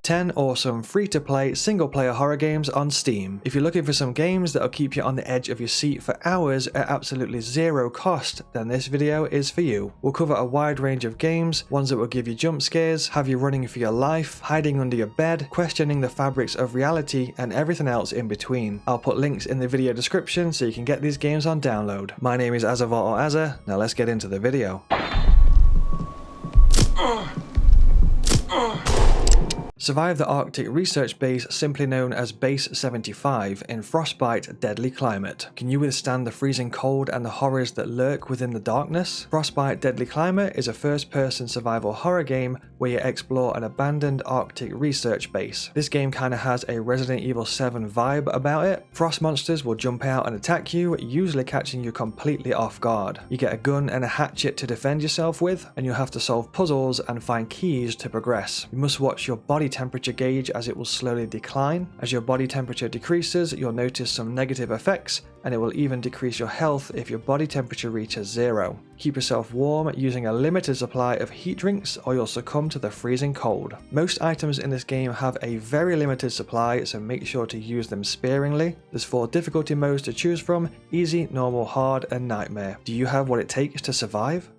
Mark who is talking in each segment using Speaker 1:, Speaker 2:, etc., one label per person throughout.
Speaker 1: 10 awesome free-to-play single-player horror games on Steam. If you're looking for some games that'll keep you on the edge of your seat for hours at absolutely zero cost, then this video is for you. We'll cover a wide range of games, ones that will give you jump scares, have you running for your life, hiding under your bed, questioning the fabrics of reality, and everything else in between. I'll put links in the video description so you can get these games on download. My name is Azzavhar or Azza. Now let's get into the video. Survive the Arctic research base, simply known as Base 75, in Frostbite Deadly Climate. Can you withstand the freezing cold and the horrors that lurk within the darkness? Frostbite Deadly Climate is a first-person survival horror game where you explore an abandoned Arctic research base. This game kinda has a Resident Evil 7 vibe about it. Frost monsters will jump out and attack you, usually catching you completely off guard. You get a gun and a hatchet to defend yourself with, and you'll have to solve puzzles and find keys to progress. You must watch your body temperature gauge as it will slowly decline. As your body temperature decreases, you'll notice some negative effects, and it will even decrease your health if your body temperature reaches 0. Keep yourself warm using a limited supply of heat drinks or you'll succumb to the freezing cold. Most items in this game have a very limited supply, so make sure to use them sparingly. There's 4 difficulty modes to choose from: easy, normal, hard, and nightmare. Do you have what it takes to survive?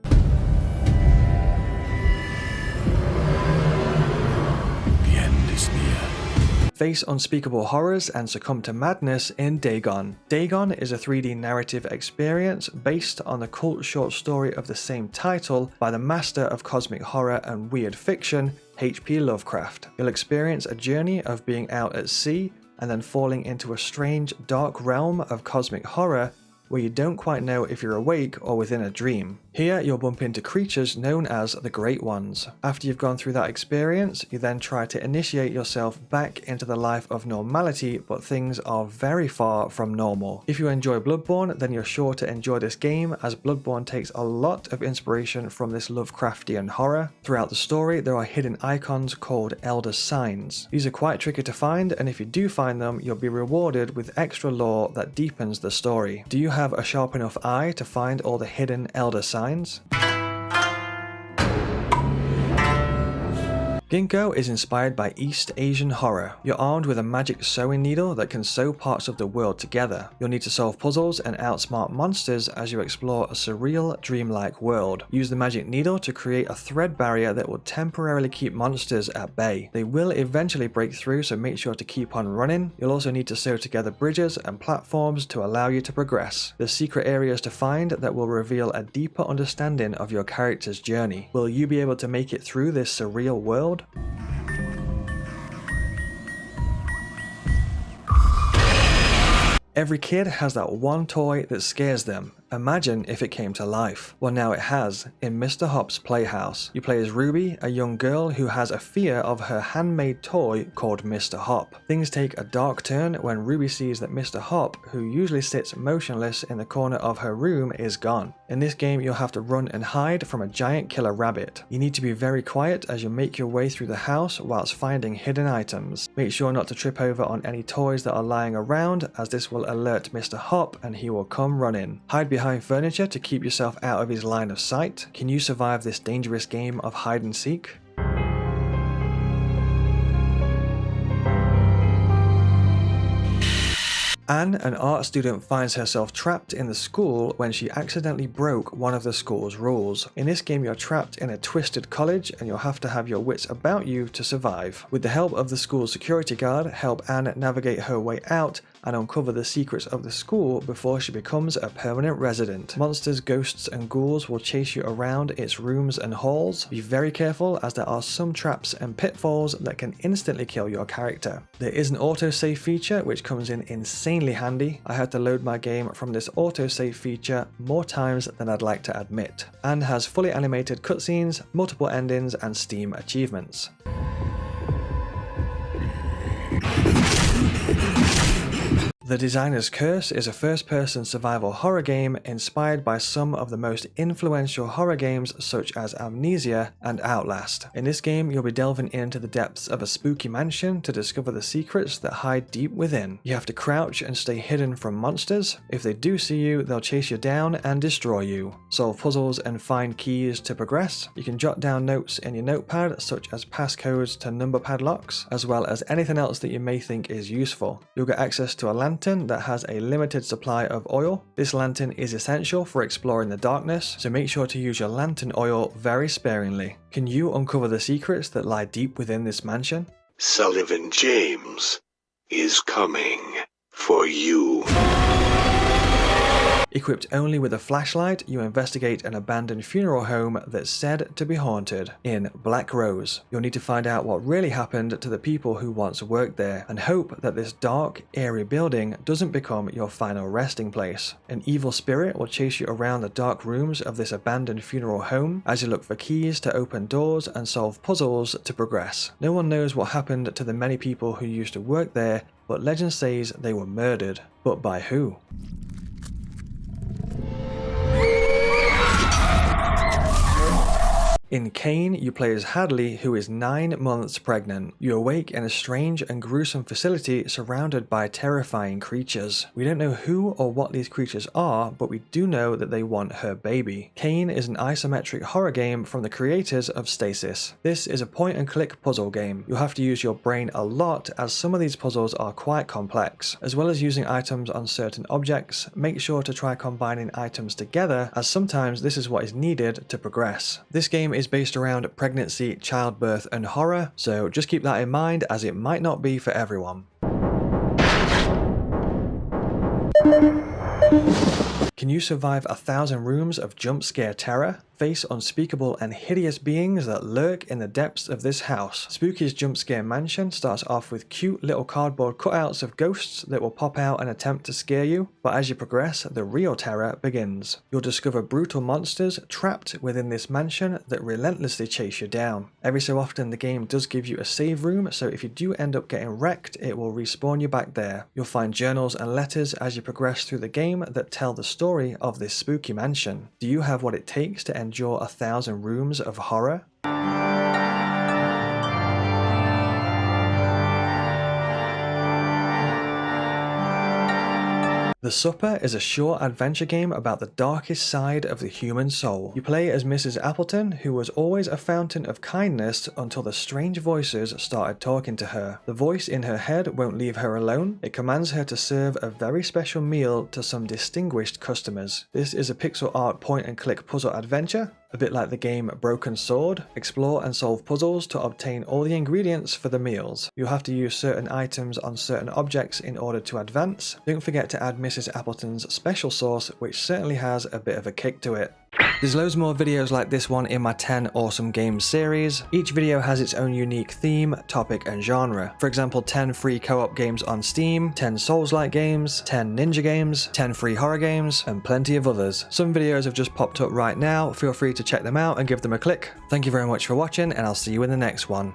Speaker 1: Face unspeakable horrors and succumb to madness in Dagon. Dagon is a 3D narrative experience based on the cult short story of the same title by the master of cosmic horror and weird fiction, H.P. Lovecraft. You'll experience a journey of being out at sea and then falling into a strange, dark realm of cosmic horror where you don't quite know if you're awake or within a dream. Here you'll bump into creatures known as the Great Ones. After you've gone through that experience, you then try to initiate yourself back into the life of normality, but things are very far from normal. If you enjoy Bloodborne, then you're sure to enjoy this game, as Bloodborne takes a lot of inspiration from this Lovecraftian horror. Throughout the story, there are hidden icons called Elder Signs. These are quite tricky to find, and if you do find them, you'll be rewarded with extra lore that deepens the story. Do you have a sharp enough eye to find all the hidden Elder Signs? Ginkgo is inspired by East Asian horror. You're armed with a magic sewing needle that can sew parts of the world together. You'll need to solve puzzles and outsmart monsters as you explore a surreal, dreamlike world. Use the magic needle to create a thread barrier that will temporarily keep monsters at bay. They will eventually break through, so make sure to keep on running. You'll also need to sew together bridges and platforms to allow you to progress. There's secret areas to find that will reveal a deeper understanding of your character's journey. Will you be able to make it through this surreal world? Every kid has that one toy that scares them. Imagine if it came to life. Well, now it has, in Mr. Hopp's Playhouse. You play as Ruby, a young girl who has a fear of her handmade toy called Mr. Hopp. Things take a dark turn when Ruby sees that Mr. Hopp, who usually sits motionless in the corner of her room, is gone. In this game, you'll have to run and hide from a giant killer rabbit. You need to be very quiet as you make your way through the house whilst finding hidden items. Make sure not to trip over on any toys that are lying around, as this will alert Mr. Hopp and he will come running. Hide behind furniture to keep yourself out of his line of sight. Can you survive this dangerous game of hide and seek? Anne, an art student, finds herself trapped in the school when she accidentally broke one of the school's rules. In this game, you're trapped in a twisted college and you'll have to have your wits about you to survive. With the help of the school's security guard, help Anne navigate her way out and uncover the secrets of the school before she becomes a permanent resident. Monsters, ghosts, and ghouls will chase you around its rooms and halls. Be very careful, as there are some traps and pitfalls that can instantly kill your character. There is an autosave feature which comes in insanely handy. I had to load my game from this autosave feature more times than I'd like to admit. And has fully animated cutscenes, multiple endings, and Steam achievements. The Designer's Curse is a first-person survival horror game inspired by some of the most influential horror games such as Amnesia and Outlast. In this game, you'll be delving into the depths of a spooky mansion to discover the secrets that hide deep within. You have to crouch and stay hidden from monsters. If they do see you, they'll chase you down and destroy you. Solve puzzles and find keys to progress. You can jot down notes in your notepad such as passcodes to number padlocks, as well as anything else that you may think is useful. You'll get access to a lantern that has a limited supply of oil. This lantern is essential for exploring the darkness, so make sure to use your lantern oil very sparingly. Can you uncover the secrets that lie deep within this mansion?
Speaker 2: Sullivan James is coming for you.
Speaker 1: Equipped only with a flashlight, you investigate an abandoned funeral home that's said to be haunted in Black Rose. You'll need to find out what really happened to the people who once worked there, and hope that this dark, eerie building doesn't become your final resting place. An evil spirit will chase you around the dark rooms of this abandoned funeral home as you look for keys to open doors and solve puzzles to progress. No one knows what happened to the many people who used to work there, but legend says they were murdered. But by who? In CAYNE, you play as Hadley, who is 9 months pregnant. You awake in a strange and gruesome facility surrounded by terrifying creatures. We don't know who or what these creatures are, but we do know that they want her baby. CAYNE is an isometric horror game from the creators of Stasis. This is a point-and-click puzzle game. You'll have to use your brain a lot as some of these puzzles are quite complex. As well as using items on certain objects, make sure to try combining items together, as sometimes this is what is needed to progress. This game is based around pregnancy, childbirth, and horror, so just keep that in mind as it might not be for everyone. Can you survive 1,000 rooms of jump scare terror? Face unspeakable and hideous beings that lurk in the depths of this house. Spooky's jump scare mansion starts off with cute little cardboard cutouts of ghosts that will pop out and attempt to scare you, but as you progress, the real terror begins. You'll discover brutal monsters trapped within this mansion that relentlessly chase you down. Every so often the game does give you a save room, so if you do end up getting wrecked, it will respawn you back there. You'll find journals and letters as you progress through the game that tell the story of this spooky mansion. Do you have what it takes to endure 1,000 rooms of horror? The Supper is a short adventure game about the darkest side of the human soul. You play as Mrs. Appleton, who was always a fountain of kindness until the strange voices started talking to her. The voice in her head won't leave her alone. It commands her to serve a very special meal to some distinguished customers. This is a pixel art point-and-click puzzle adventure. A bit like the game Broken Sword, explore and solve puzzles to obtain all the ingredients for the meals. You'll have to use certain items on certain objects in order to advance. Don't forget to add Mrs. Appleton's special sauce, which certainly has a bit of a kick to it. There's loads more videos like this one in my 10 awesome games series. Each video has its own unique theme, topic, and genre. For example, 10 free co-op games on Steam, 10 Souls-like games, 10 ninja games, 10 free horror games, and plenty of others. Some videos have just popped up right now. Feel free to check them out and give them a click. Thank you very much for watching, and I'll see you in the next one.